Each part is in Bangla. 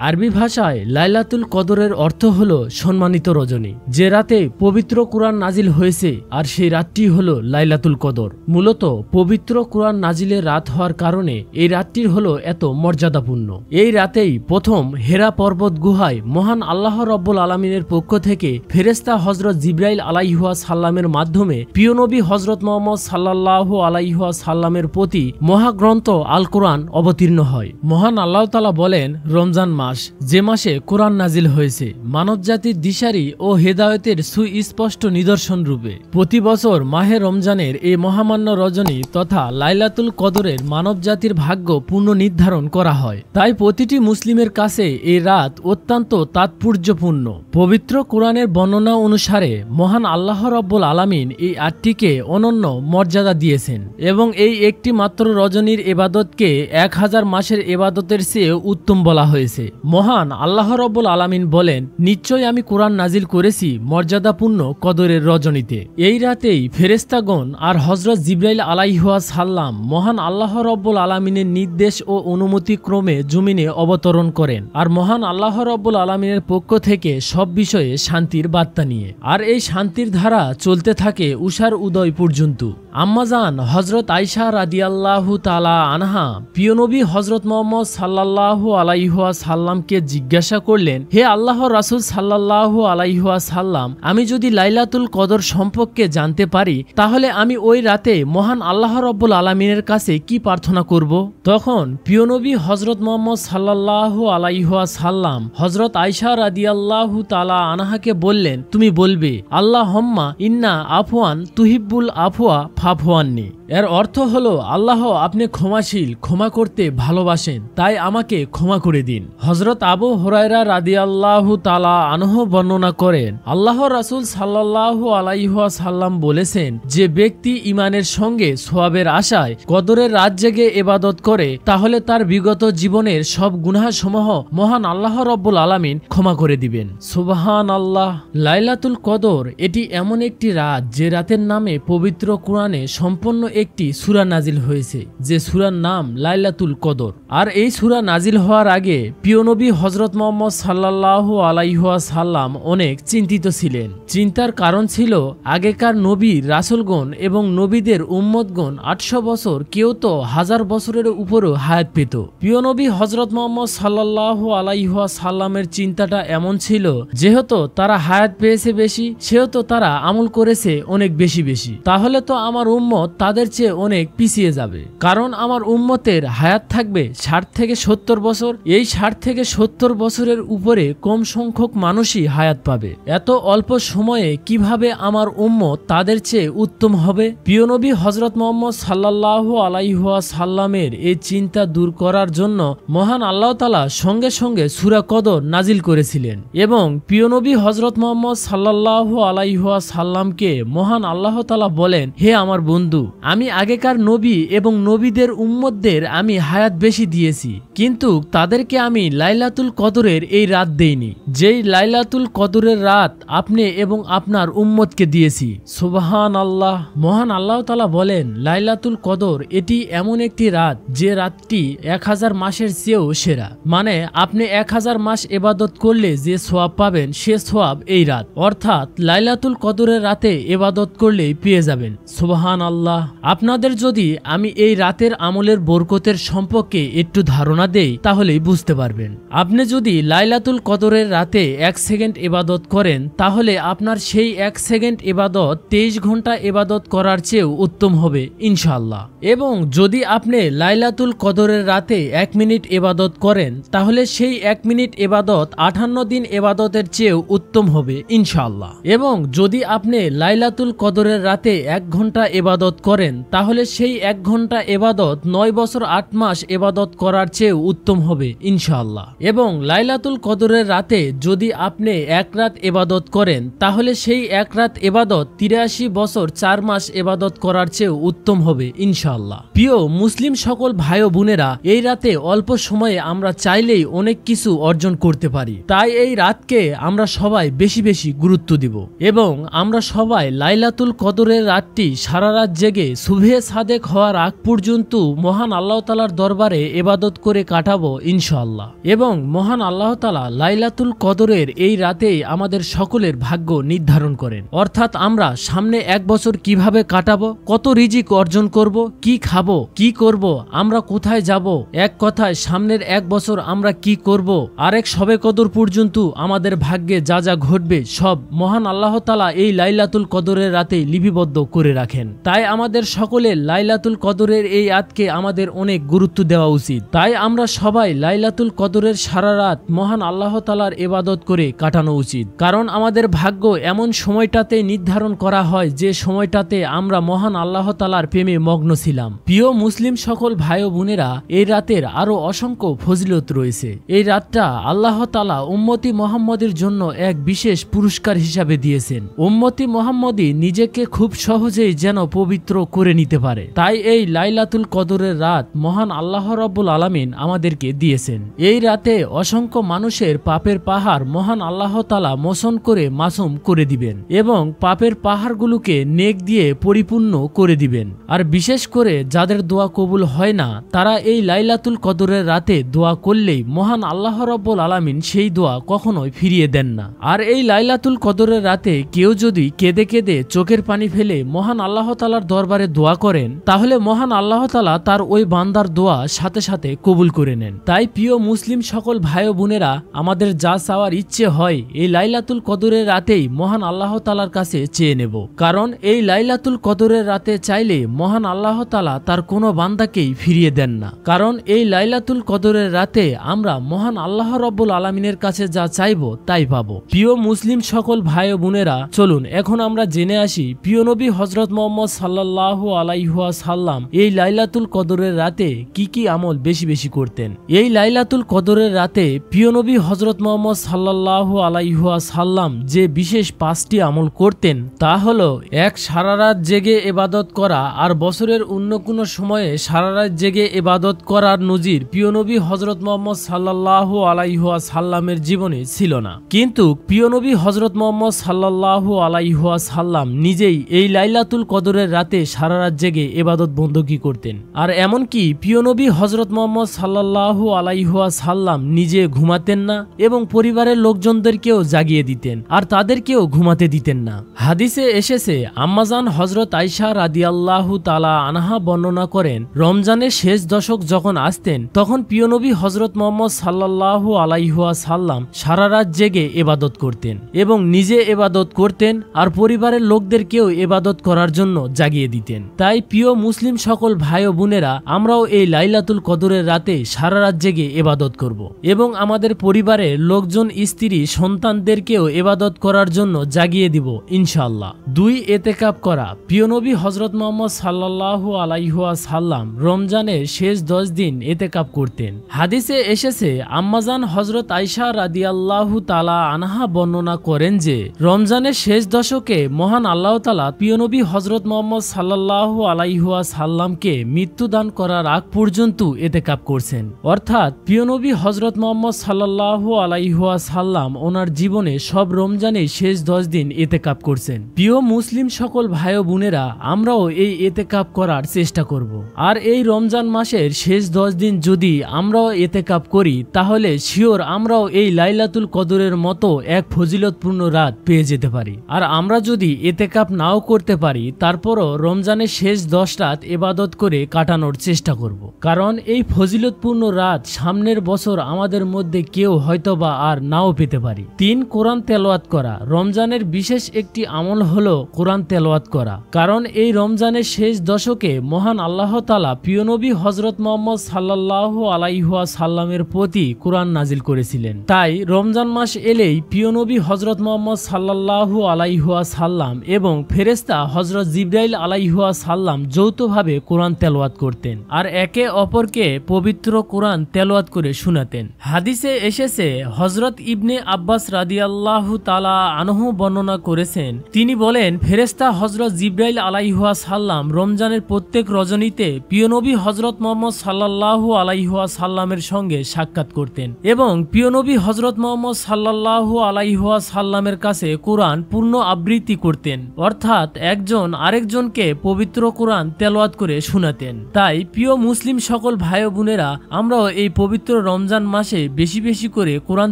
আরবি ভাষায় লাইলাতুল কদরের অর্থ হলো সম্মানিত রজনী, যে রাতে পবিত্র কুরআন নাজিল হয়েছে, আর সেই রাতটি হলো লাইলাতুল কদর। মূলত পবিত্র কুরআন নাজিলের রাত হওয়ার কারণে এই রাতটির হলো এত মর্যাদাপূর্ণ। এই রাতেই প্রথম হেরা পর্বত গুহায় মহান আল্লাহ রব্বুল আলামিনের পক্ষ থেকে ফেরেশতা হযরত জিবরাইল আলাইহিস সালামের মাধ্যমে প্রিয় নবী হযরত মুহাম্মদ সাল্লাল্লাহু আলাইহি ওয়াসাল্লামের প্রতি মহাগ্রন্থ আল কোরআন অবতীর্ণ হয়। মহান আল্লাহ তাআলা বলেন, রমজান মাস, যে মাসে কোরআন নাজিল হয়েছে মানবজাতির দিশারি ও হেদায়েতের সুস্পষ্ট নিদর্শন রূপে। প্রতি বছর মাহে রমজানের এই মহামান্য রজনী তথা লাইলাতুল কদরের মানবজাতির ভাগ্য পুনর্নির্ধারণ করা হয়। তাই প্রতিটি মুসলিমের কাছে এই রাত অত্যন্ত তাৎপর্যপূর্ণ। পবিত্র কোরআনের বর্ণনা অনুসারে মহান আল্লাহ রব্বুল আলামিন এই আটটিকে অনন্য মর্যাদা দিয়েছেন এবং এই একটি মাত্র রজনীর ইবাদতকে 1000 মাসের ইবাদতের চেয়ে উত্তম বলা হয়েছে। মহান আল্লাহ রব্বুল আলামিন বলেন, নিশ্চয় আমি কোরআন নাজিল করেছি মর্যাদাপূর্ণ কদরের রজনীতে। এই রাতেই ফেরেশতাগণ আর হযরত জিবরাইল আলাইহিস সালাম মহান আল্লাহ রব্বুল আলামিনের নির্দেশ ও অনুমতি ক্রমে জমিনে অবতরণ করেন, আর মহান আল্লাহ রব্বুল আলামিনের পক্ষ থেকে সব বিষয়ে শান্তির বার্তা নিয়ে। আর এই শান্তির ধারা চলতে থাকে উষার উদয় পর্যন্ত। আম্মাজান হযরত আয়েশা রাদিয়াল্লাহু তাআলা আনহা প্রিয় নবী হযরত মুহাম্মদ সাল্লাল্লাহু আলাইহি ওয়াসাল্লামকে জিজ্ঞাসা করলেন, হে আল্লাহর রাসূল সাল্লাল্লাহু আলাইহি ওয়াসাল্লাম, আমি যদি লাইলাতুল কদর সম্পর্কে জানতে পারি তাহলে আমি ওই রাতে মহান আল্লাহ রব্বুল আলামিনের কাছে কি প্রার্থনা করব? তখন প্রিয় নবী হযরত মুহাম্মদ সাল্লাল্লাহু আলাইহি ওয়াসাল্লাম হযরত আয়েশা রাদিয়াল্লাহু তাআলা আনহাকে বললেন, তুমি বলবে, আল্লাহুম্মা ইন্না আফওয়ান তুহিব্বুল আফওয়া ফাফু আন্নি। এর অর্থ হলো, আল্লাহ আপনি ক্ষমাশীল, ক্ষমা করতে ভালোবাসেন, তাই আমাকে ক্ষমা করে দিন। হযরত আবু হুরায়রা রাদিয়াল্লাহু তাআলা আনহু বর্ণনা করেন, আল্লাহর রাসূল সাল্লাল্লাহু আলাইহি ওয়াসাল্লাম বলেছেন, যে ব্যক্তি ঈমানের সঙ্গে সওয়াবের আশায় কদরের রাত জেগে ইবাদত করে তাহলে তার বিগত জীবনের সব গুনাহসমূহ মহান আল্লাহ রব্বুল আলামিন ক্ষমা করে দিবেন। সুবহানাল্লাহ। লাইলাতুল কদর এটি এমন একটি রাত যে রাতের নামে পবিত্র কোরআনে সম্পূর্ণ একটি সূরা নাজিল হয়েছে, যে সূরার নাম লাইলাতুল কদর। আর এই সূরা নাজিল হওয়ার আগে প্রিয় নবী হযরত মুহাম্মদ সাল্লাল্লাহু আলাইহি ওয়াসাল্লাম অনেক চিন্তিত ছিলেন। চিন্তার কারণ ছিল, আগেকার নবী রাসূলগণ এবং নবীদের উম্মতগণ 800 বছর, কেউ তো 1000 বছরের উপরও হায়াত পেত। প্রিয় নবী হযরত মুহাম্মদ সাল্লাল্লাহু আলাইহি ওয়াসাল্লামের চিন্তাটা এমন ছিল, যেহেতু তারা হায়াত পেয়েছে বেশি, সেহেতু তারা আমল করেছে অনেক বেশি বেশি, তাহলে তো আমার উম্মত তাদের চেয়ে অনেক পিছিয়ে যাবে। কারণ আমার উম্মতের হায়াত থাকবে 60 থেকে 70 বছর। এই 60 থেকে 70 বছরের উপরে কম সংখ্যক মানুষই হায়াত পাবে। এত অল্প সময়ে কিভাবে আমার উম্মত তাদের চেয়ে উত্তম হবে? প্রিয় নবী হযরত মুহাম্মদ সাল্লাল্লাহু আলাইহি ওয়াসাল্লামের এই চিন্তা দূর করার জন্য মহান আল্লাহ তাআলা সঙ্গে সঙ্গে সূরা কদর নাজিল করেছিলেন এবং প্রিয় নবী হযরত মুহাম্মদ সাল্লাল্লাহু আলাইহি ওয়াসাল্লামকে মহান আল্লাহ তাআলা বলেন, হে আমার বন্ধু, আমি আগেকার নবী এবং নবীদের উম্মতদের আমি হায়াত বেশি দিয়েছি, কিন্তু তাদেরকে আমি লাইলাতুল কদরের এই রাত দেইনি, যেই লাইলাতুল কদরের রাত আপনি এবং আপনার উম্মতকে দিয়েছি। সুবহানাল্লাহ। মহান আল্লাহ তাআলা বলেন, লাইলাতুল কদর এটি এমন একটি রাত যে রাতটি 1000 মাসের চেয়েও সেরা। মানে আপনি 1000 মাস ইবাদত করলে যে সওয়াব পাবেন সে সওয়াব এই রাত, অর্থাৎ লাইলাতুল কদরের রাতে ইবাদত করলেই পেয়ে যাবেন। সুবহানাল্লাহ। আপনাদের যদি আমি এই রাতের আমলের বরকতের সম্পর্কে একটু ধারণা দেই তাহলেই বুঝতে পারবেন। আপনি যদি লাইলাতুল কদরের রাতে 1 সেকেন্ড ইবাদত করেন তাহলে আপনার সেই 1 সেকেন্ড ইবাদত 23 ঘন্টা ইবাদত করার চেয়েও উত্তম হবে ইনশাআল্লাহ। এবং যদি আপনি লাইলাতুল কদরের রাতে 1 মিনিট ইবাদত করেন তাহলে সেই 1 মিনিট ইবাদত 58 দিন ইবাদতের চেয়েও উত্তম হবে ইনশাআল্লাহ। এবং যদি আপনি লাইলাতুল কদরের রাতে 1 ঘন্টা ইবাদত করেন তাহলে সেই 1 ঘন্টা ইবাদত 9 বছর 8 মাস ইবাদত করার চেয়েও উত্তম হবে ইনশাআল্লাহ। এবং লাইলাতুল কদরের রাতে যদি আপনি 1 রাত ইবাদত করেন তাহলে সেই 1 রাত ইবাদত 83 বছর 4 মাস ইবাদত করার চেয়েও উত্তম হবে ইনশাআল্লাহ। প্রিয় মুসলিম সকল ভাই ও বোনেরা, এই রাতে অল্প সময়ে আমরা চাইলেই অনেক কিছু অর্জন করতে পারি। তাই এই রাতকে আমরা সবাই বেশি বেশি গুরুত্ব দিব এবং আমরা সবাই লাইলাতুল কদরের রাতটি সারা রাত জেগে সুবহে সাদেক হওয়ার আগ পর্যন্ত মহান আল্লাহ তাআলার দরবারে ইবাদত করে কাটাবো ইনশাআল্লাহ। এবং মহান আল্লাহ তাআলা লাইলাতুল কদরের এই রাতেই আমাদের সকলের ভাগ্য নির্ধারণ করেন। অর্থাৎ আমরা সামনে এক বছর কিভাবে কাটাবো, কত রিজিক অর্জন করব, কি খাবো, কি করব, আমরা কোথায় যাব, এক কথায় সামনের এক বছর আমরা কি করব, আরেক শবে কদর পর্যন্ত আমাদের ভাগ্যে যা যা ঘটবে সব মহান আল্লাহ তাআলা এই লাইলাতুল কদরের রাতে লিপিবদ্ধ করে রাখেন। তাই আমাদের সকলের লাইলাতুল কদরের এই রাতকে আমাদের অনেক গুরুত্ব দেওয়া উচিত। তাই আমরা সবাই লাইলাতুল কদরের সারা রাত মহান আল্লাহ তাআলার ইবাদত করে কাটানো উচিত। কারণ আমাদের ভাগ্য এমন সময়টাতে নির্ধারণ করা হয় যে সময়টাতে আমরা মহান আল্লাহ তাআলার প্রেমে মগ্ন ছিলাম। প্রিয় মুসলিম সকল ভাই ও বোনেরা, এই রাতের আরো অসংখ্য ফজিলত রয়েছে। এই রাতটা আল্লাহ তাআলা উম্মতি মুহাম্মদের জন্য এক বিশেষ পুরস্কার হিসাবে দিয়েছেন। উম্মতি মুহাম্মদই নিজেকে খুব সহজেই যেন পবিত্র করে নিতে পারে। তাই এই লাইলাতুল কদরের রাত মহান আল্লাহ রাব্বুল আলামিন আমাদেরকে দিয়েছেন। এই রাতে অসংখ্য মানুষের পাপের পাহাড় মহান আল্লাহ তাআলা মোচন করে মাসুম করে দিবেন এবং পাপের পাহাড়গুলোকে নেক দিয়ে পরিপূর্ণ করে দিবেন। আর বিশেষ করে যাদের দোয়া কবুল হয় না, তারা এই লাইলাতুল কদরের রাতে দোয়া করলেই মহান আল্লাহ রাব্বুল আলামিন সেই দোয়া কখনোই ফিরিয়ে দেন না। আর এই লাইলাতুল কদরের রাতে কেউ যদি কেঁদে কেঁদে চোখের পানি ফেলে মহান আল্লাহ তাআলার দরবারে দোয়া করেন, তাহলে মহান আল্লাহ তাআলা তার ওই বান্দার দোয়া সাথে সাথে কবুল করে নেন। তাই প্রিয় মুসলিম সকল ভাই ও বোনেরা, আমাদের যা চাওয়ার ইচ্ছে হয় এই লাইলাতুল কদরের রাতেই মহান আল্লাহ তাআলার কাছে চেয়ে নেব। কারণ এই লাইলাতুল কদরের রাতে চাইলে মহান আল্লাহ তাআলা তার কোনো বান্দাকেই ফিরিয়ে দেন না। কারণ এই লাইলাতুল কদরের রাতে আমরা মহান আল্লাহ রাব্বুল আলামিনের কাছে যা চাইবো তাই পাবো। প্রিয় মুসলিম সকল ভাই ও বোনেরা, চলুন এখন আমরা জেনে আসি প্রিয় নবী হযরত মুহাম্মদ সাল্লাল্লাহু আলাইহি ওয়াসাল্লাম এই লাইলাতুল কদরের রাতে কি কি আমল বেশি বেশি করতেন। এই লাইলাতুল কদরের রাতে প্রিয় নবী হযরত মুহাম্মদ সাল্লাল্লাহু আলাইহি ওয়াসাল্লাম যে বিশেষ 5টি আমল করতেন তা হলো: 1. সারা রাত জেগে ইবাদত করা। আর বছরের অন্য কোনো সময়ে সারা রাত জেগে ইবাদত করার নজির প্রিয় নবী হযরত মুহাম্মদ সাল্লাল্লাহু আলাইহি ওয়াসাল্লামের জীবনে ছিল না। কিন্তু প্রিয় নবী হযরত মুহাম্মদ সাল্লাল্লাহু আলাইহি ওয়াসাল্লাম নিজেই এই লাইলাতুল কদরের রাতে সারা রাত জেগে ইবাদত বندگی করতেন। আর এমনকি প্রিয় নবী হযরত মুহাম্মদ সাল্লাল্লাহু আলাইহি ওয়াসাল্লাম নিজে ঘুমাতেন না এবং পরিবারের লোকজনদেরকেও জাগিয়ে দিতেন আর তাদেরকেও ঘুমাতে দিতেন না। হাদিসে এসেছে, আম্মাজান হযরত আয়েশা রাদিয়াল্লাহু তাআলা আনহা বর্ণনা করেন, রমজানের শেষ দশক যখন আসতেন তখন প্রিয় নবী হযরত মুহাম্মদ সাল্লাল্লাহু আলাইহি ওয়াসাল্লাম সারা রাত জেগে ইবাদত করতেন এবং নিজে ইবাদত করতেন আর পরিবারের লোকদেরকেও ইবাদত করার জন্য জাগিয়ে দিতেন। তাই প্রিয় মুসলিম সকল ভাই ও বোনেরা, আমরাও এই লাইলাতুল কদরের রাতে সারা রাত জেগে ইবাদত করব এবং আমাদের পরিবারের লোকজন, স্ত্রী, সন্তানদেরকেও ইবাদত করার জন্য জাগিয়ে দিব ইনশাআল্লাহ। 2. ইতিকাফ করা। প্রিয় নবী হযরত মুহাম্মদ সাল্লাল্লাহু আলাইহি ওয়াসাল্লাম রমজানের শেষ 10 দিন ইতিকাফ করতেন। হাদিসে এসেছে, আম্মাজান হযরত আয়েশা রাদিয়াল্লাহু তাআলা আনহা বর্ণনা করেন যে রমজানের শেষ দশকে মহান আল্লাহ তাআলা প্রিয় নবী হযরত মুহাম্মদ সাল্লাল্লাহু আলাইহি ওয়াসাল্লামকে মৃত্যু দান করার আগ পর্যন্ত ইতিকাফ করছেন। অর্থাৎ প্রিয় নবী হযরত মুহাম্মদ সাল্লাল্লাহু আলাইহি ওয়াসাল্লাম ওনার জীবনে সব রমজানে শেষ 10 দিন ইতিকাফ করছেন। প্রিয় মুসলিম সকল ভাই ও বোনেরা, আমরাও এই ইতিকাফ করার চেষ্টা করব। আর এই রমজান মাসের শেষ 10 দিন যদি আমরাও ইতিকাফ করি তাহলে শিওর আমরাও এই লাইলাতুল কদরের মতো এক ফজিলতপূর্ণ রাত পেয়ে যেতে পারি। আর আমরা যদি ইতিকাফ নাও করতে পারি তারপরও রমজানের শেষ 10 রাত ইবাদত করে কাটানোর চেষ্টা করব। কারণ এই ফজিলতপূর্ণ রাত সামনের বছর আমাদের মধ্যে কেউ হয়তোবা আর নাও পেতে পারি। 3. কোরআন তেলাওয়াত করা। রমজানের বিশেষ একটি আমল হলো কোরআন তেলাওয়াত করা। কারণ এই রমজানের শেষ দশকে মহান আল্লাহ তাআলা প্রিয় নবী হযরত মুহাম্মদ সাল্লাল্লাহু আলাইহি ওয়াসাল্লামের প্রতি কোরআন নাজিল করেছিলেন। তাই রমজান মাস এলেই প্রিয় নবী হযরত মুহাম্মদ সাল্লাল্লাহু আলাইহি ওয়াসাল্লাম এবং ফেরেশতা হযরত জিবরাইল আলাইহি ওয়াসাল্লাম যৌথভাবে কোরআন তেলাওয়াত করতেন আর একে অপরকে পবিত্র কোরআন তেলাওয়াত করে শোনাতেন। হাদিসে এসেছে, হযরত ইবনে আব্বাস রাদিয়াল্লাহু তাআলা আনহু বর্ণনা করেছেন, তিনি বলেন, ফেরেশতা হযরত জিবরাইল আলাইহি ওয়াসাল্লাম রমজানের প্রত্যেক রজনীতে প্রিয় নবী হযরত মুহাম্মদ সাল্লাল্লাহু আলাইহি ওয়াসাল্লামের সঙ্গে সাক্ষাৎ করতেন এবং প্রিয় নবী হযরত মুহাম্মদ সাল্লাল্লাহু আলাইহি ওয়াসাল্লামের কাছে কোরআন পূর্ণ আবৃত্তি করতেন, অর্থাৎ একজন আরেকজনকে পবিত্র কোরআন তেলাওয়াত করে শোনাতেন। তাই প্রিয় মুসলিম সকল ভাই ও বোনেরা, আমরাও এই পবিত্র রমজান মাসে বেশি বেশি করে কোরআন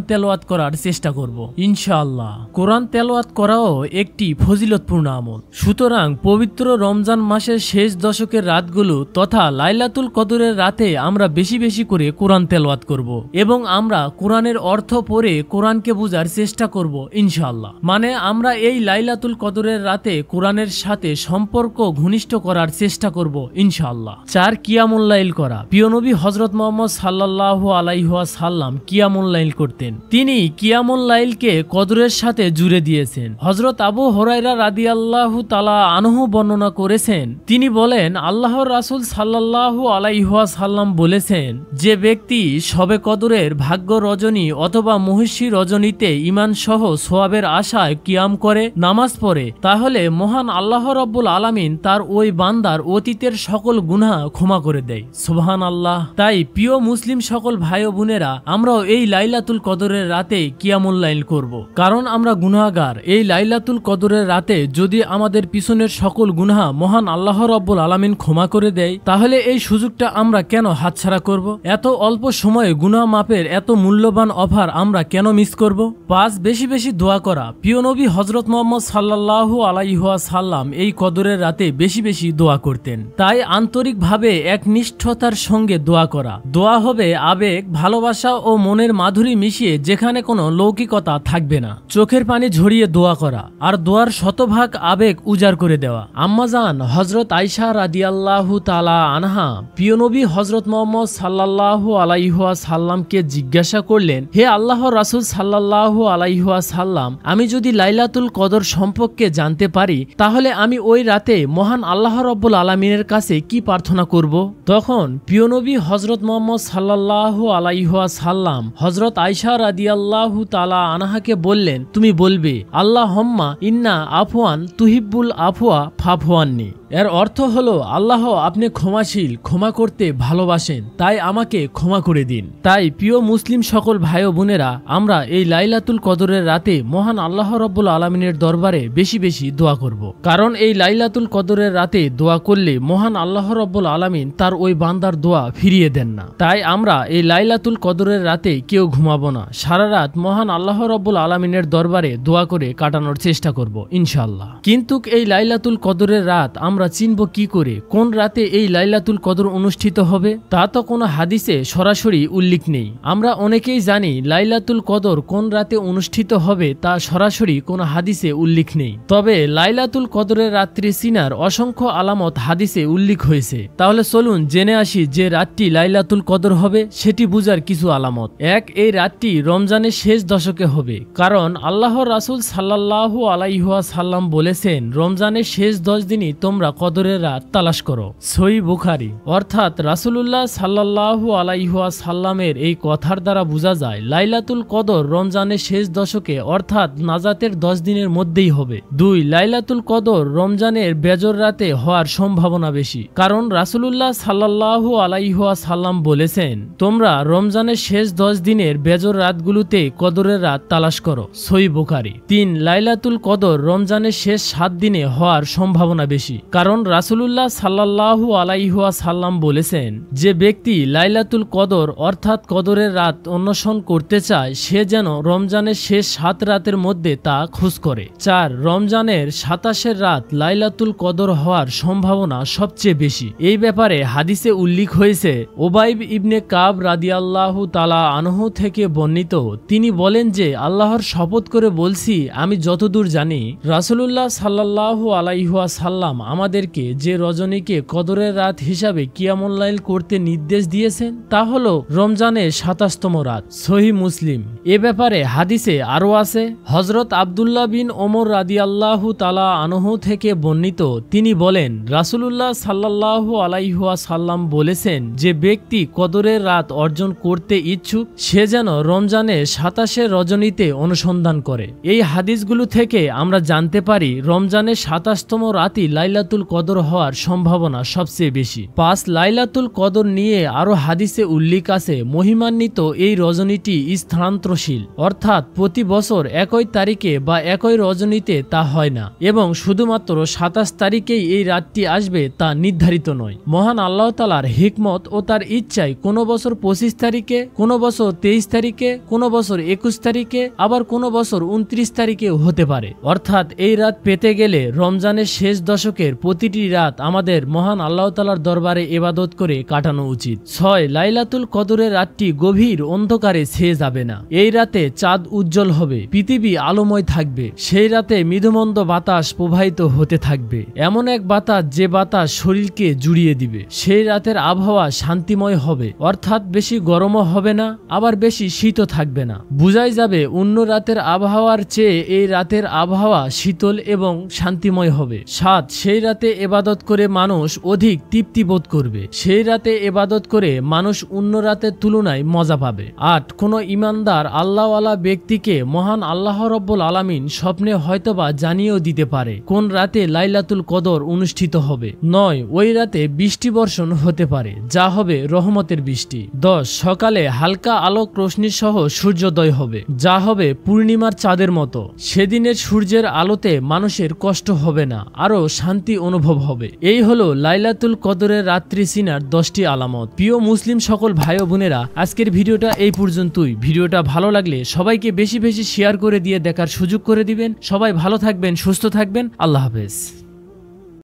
তেলাওয়াত করার চেষ্টা করব ইনশাআল্লাহ। কোরআন তেলাওয়াত করাও একটি ফজিলতপূর্ণ আমল। সুতরাং পবিত্র রমজান মাসের শেষ দশকের রাতগুলো তথা লাইলাতুল কদরের রাতে আমরা বেশি বেশি করে কোরআন তেলাওয়াত করব এবং আমরা কোরআনের অর্থ পড়ে কোরআনকে বোঝার চেষ্টা করব ইনশাআল্লাহ। মানে আমরা এই লাইলাতুল কদরের রাতে কোরআনের সাথে সম্পর্ক ঘনিষ্ঠ করার চেষ্টা করব ইনশাআল্লাহ। 4 কিয়ামুল লাইল করা। প্রিয় নবী হযরত মুহাম্মদ সাল্লাল্লাহু আলাইহি ওয়াসাল্লাম কিয়ামুল লাইল করতেন। তিনি কিয়ামুল লাইলকে কদরের সাথে জুড়ে দিয়েছেন। হযরত আবু হুরায়রা রাদিয়াল্লাহু তাআলা আনহু বর্ণনা করেছেন, তিনি বলেন আল্লাহর রাসূল সাল্লাল্লাহু আলাইহি ওয়াসাল্লাম বলেছেন, যে ব্যক্তি শবে কদরের ভাগ্য রজনী অথবা মহিষী রজনীতে ঈমান সহ সওয়াবের আশায় কিয়াম করে নামাজ পড়ে, তাহলে মহান আল্লাহ রাব্বুল আলামিন তার ওই বান্দার অতীতের সকল গুনাহ ক্ষমা করে দেয়। সুবহানাল্লাহ। তাই প্রিয় মুসলিম সকল ভাই ও বোনেরা, আমরাও এই লাইলাতুল কদরের রাতে কিয়ামুল লাইল করব, কারণ আমরা গুনাহগার। এই লাইলাতুল কদরের রাতে যদি আমাদের পিছনের সকল গুনাহ মহান আল্লাহ রাব্বুল আলামিন ক্ষমা করে দেয়, তাহলে এই সুযোগটা আমরা কেন হাতছাড়া করব? এত অল্প সময়ে গুনাহ মাপের এত মূল্যবান অফার আমরা কেন মিস করব? 5 বেশি বেশি দোয়া করা। প্রিয় নবী হযরত মুহাম্মদ সাল্লাল্লাহু আলাইহি ওয়াসাল্লাম এই কদরের রাতে বেশি বেশি দোয়া করতেন। তাই আন্তরিকভাবে একনিষ্ঠতার সঙ্গে দোয়া করা। দোয়া হবে আবেগ, ভালোবাসা ও মনের মাধুরী মিশিয়ে, যেখানে কোনো লৌকিকতা থাকবে না। চোখের পানি ঝরিয়ে দোয়া করা আর দোয়ার শতভাগ আবেগ উজাড় করে দেওয়া। আম্মাজান হযরত আয়েশা রাদিয়াল্লাহু তাআলা আনহা প্রিয় নবী হযরত মুহাম্মদ সাল্লাল্লাহু আলাইহি ওয়াসাল্লামকে জিজ্ঞাসা করলেন, হে আল্লাহর রাসূল সাল্লাল্লাহু আলাইহি ওয়াসাল্লাম, আমি যদি লাইলাতুল কদর সম্পর্কে জানতে পারি, তাহলে আমি ওই রাতে মহান আল্লাহ রাব্বুল আলামিনের কাছে কি প্রার্থনা করব? তখন প্রিয় নবী হযরত মুহাম্মদ সাল্লাল্লাহু আলাইহি ওয়াসাল্লাম হযরত আয়েশা রাদিয়াল্লাহু তাআলা আনহাকে বললেন, তুমি বলবে আল্লাহুম্মা ইন্না আফওয়ান তুহিব্বুল আফওয়া ফাফু আন্নি। এর অর্থ হলো, আল্লাহ আপনি ক্ষমাশীল, ক্ষমা করতে ভালোবাসেন, তাই আমাকে ক্ষমা করে দিন। তাই প্রিয় মুসলিম সকল ভাই ও বোনেরা, আমরা এই লাইলাতুল কদরের রাতে মহান আল্লাহ রাব্বুল আলামিনের দরবারে বেশি বেশি দোয়া করব, কারণ এই লাইলাতুল কদরের রাতে দোয়া করলে মহান আল্লাহ রাব্বুল আলামিন তার ওই বান্দার দোয়া ফিরিয়ে দেন না। তাই আমরা এই লাইলাতুল কদরের রাতে কেউ ঘুমাবো না, সারা রাত মহান আল্লাহ রাব্বুল আলামিনের দরবারে দোয়া করে কাটানোর চেষ্টা করব ইনশাআল্লাহ। কিন্তু এই লাইলাতুল কদরের রাত আমরা চিনব কি করে? কোন রাতে এই লাইলাতুল কদর অনুষ্ঠিত হবে তা তো কোনো হাদিসে সরাসরি উল্লেখ নেই। আমরা অনেকেই জানি লাইলাতুল কদর কোন রাতে অনুষ্ঠিত হবে, তা সরাসরি কোনো হাদিসে উল্লেখ নেই। তবে লাইলাতুল কদরের রাত্রি চিনার অসংখ্য আলামত হাদিসে উল্লেখ হয়েছে। তাহলে চলুন জেনে আসি যে রাতটি লাইলাতুল কদর হবে সেটি বুঝার কিছু আলামত। 1, এই রাতটি রমজানের শেষ দশকে হবে, কারণ আল্লাহর রাসূল সাল্লাল্লাহু আলাইহি ওয়াসাল্লাম বলেছেন, রমজানের শেষ 10 দিনই তোমরা কদরের রাত তালাশ করো। সহিহ বুখারী। অর্থাৎ রাসূলুল্লাহ সাল্লাল্লাহু আলাইহি ওয়াসাল্লামের এই কথার দ্বারা বোঝা যায় লাইলাতুল কদর রমজানের শেষ দশকে অর্থাৎ নাজাতের 10 দিনের মধ্যেই হবে। 2, লাইলাতুল কদর রমজানের বেজর রাতে হওয়ার সম্ভাবনা বেশি, কারণ রাসূলুল্লাহ সাল্লাল্লাহু আলাইহি ওয়াসাল্লাম বলেছেন, তোমরা রমজানের শেষ 10 দিনের বেজর রাতগুলোতে কদরের রাত তালাশ করো। সহিহ বুখারী। 3, লাইলাতুল কদর রমজানের শেষ 7 দিনে হওয়ার সম্ভাবনা বেশি, কারণ রাসূলুল্লাহ সাল্লাল্লাহু আলাইহি ওয়াসাল্লাম বলেছেন, যে ব্যক্তি লাইলাতুল কদর অর্থাৎ কদরের রাত অন্বেষণ করতে চায়, সে যেন রমজানের শেষ 7 রাতের মধ্যে তা খোঁজ করে। 4, রমজানের 27 রাত লাইলাতুল কদর হওয়ার সম্ভাবনা সবচেয়ে বেশি। এই ব্যাপারে হাদিসে উল্লেখ হয়েছে, উবাই ইবনে কাব রাদিয়াল্লাহু তাআলা আনহু থেকে বর্ণিত, তিনি বলেন যে, আল্লাহর শপথ করে বলছি, আমি যতদূর জানি রাসূলুল্লাহ সাল্লাল্লাহু আলাইহি ওয়াসাল্লাম আমাদেরকে যে রজনীকে কদরের রাত হিসাবে কিয়ামুল লাইল করতে নির্দেশ দিয়েছেন তা হলো রমজানের 27তম রাত। সহিহ মুসলিম। এ ব্যাপারে হাদিসে আরো আছে, হযরত আব্দুল্লাহ বিন ওমর রাদিয়াল্লাহু তাআলা আনহু থেকে বর্ণিত, তিনি বলেন, রাসূলুল্লাহ সাল্লাল্লাহু আলাইহি ওয়াসাল্লাম বলেছেন, যে ব্যক্তি কদরের রাত অর্জন করতে ইচ্ছুক সে যেন রমজানের 27 রজনীতে অনুসন্ধান করে। এই হাদিসগুলো থেকে আমরা জানতে পারি রমজানের 27তম রাতই লাইলাতুল কদর হওয়ার সম্ভাবনা সবচেয়ে বেশি। 5, লাইলাতুল কদর নিয়ে আরো হাদিসে উল্লেখ আছে, মহিমান্বিত এই রজনীটি স্থানান্তরশীল, অর্থাৎ প্রতি বছর একই তারিখে বা একই রজনীতে তা হয় না, এবং শুধুমাত্র 27 তারিখেই এই রাতটি আসবে তা নির্ধারিত নয়। মহান আল্লাহ তাআলার হিকমত ও তার ইচ্ছায় কোনো বছর 25 25 তারিখে, কোনো বছর 23 তারিখে, কোনো বছর 21 তারিখে, আবার কোনো বছর 29 তারিখেও হতে পারে। অর্থাৎ এই রাত পেতে গেলে রমজানের শেষ দশকের প্রতিটি রাত আমাদের মহান আল্লাহ তাআলার দরবারে ইবাদত করে কাটানো উচিত। 6 লাইলাতুল কদরের রাতটি গভীর অন্ধকারে ছেয়ে যাবে না। এই রাতে চাঁদ উজ্জ্বল হবে, পৃথিবী আলোময় থাকবে। সেই রাতে মৃদুমন্দ বাতাস প্রবাহিত হতে থাকবে, এমন এক বাতাস যে বাতাস শরীরকে জুড়িয়ে দিবে। সেই রাতের আবহাওয়া শান্তিময় হবে, অর্থাৎ বেশি গরমও হবে না, আবার বেশি শীতও থাকবে না। বুঝাই যাবে অন্য রাতের আবহাওয়ার চেয়ে এই রাতের আবহাওয়া শীতল এবং শান্তিময় হবে। 7 সেই রাতে ইবাদত করে মানুষ অধিক তৃপ্তি বোধ করবে। সেই রাতে ইবাদত করে মানুষ অন্য রাতের তুলনায় মজা পাবে। 8 কোন ইমানদার আল্লাহওয়ালা ব্যক্তিকে মহান আল্লাহ রব্বুল আলামিন স্বপ্নে হয়তোবা জানিয়েও দিতে পারে কোন রাতে লাইলাতুল কদর অনুষ্ঠিত হবে। 9 ওই রাতে বৃষ্টি বর্ষণ হতে পারে, যা হবে রহমতের বৃষ্টি। 10 সকালে হালকা আলোক রোশনি সহ সূর্যোদয় হবে, যা হবে পূর্ণিমার চাঁদের মতো। সেদিনের সূর্যের আলোতে মানুষের কষ্ট হবে না, আরো শান্তি অনুভব হবে। এই হলো লাইলাতুল কদরের রাত্রি চিনার 10টি আলামত। প্রিয় মুসলিম সকল ভাই ও বোনেরা, আজকের ভিডিওটা এই পর্যন্তই। ভিডিওটা ভালো লাগলে সবাইকে বেশি বেশি শেয়ার করে দিয়ে দেখার সুযোগ করে দিবেন। সবাই ভালো থাকবেন, সুস্থ থাকবেন। আল্লাহ হাফেজ।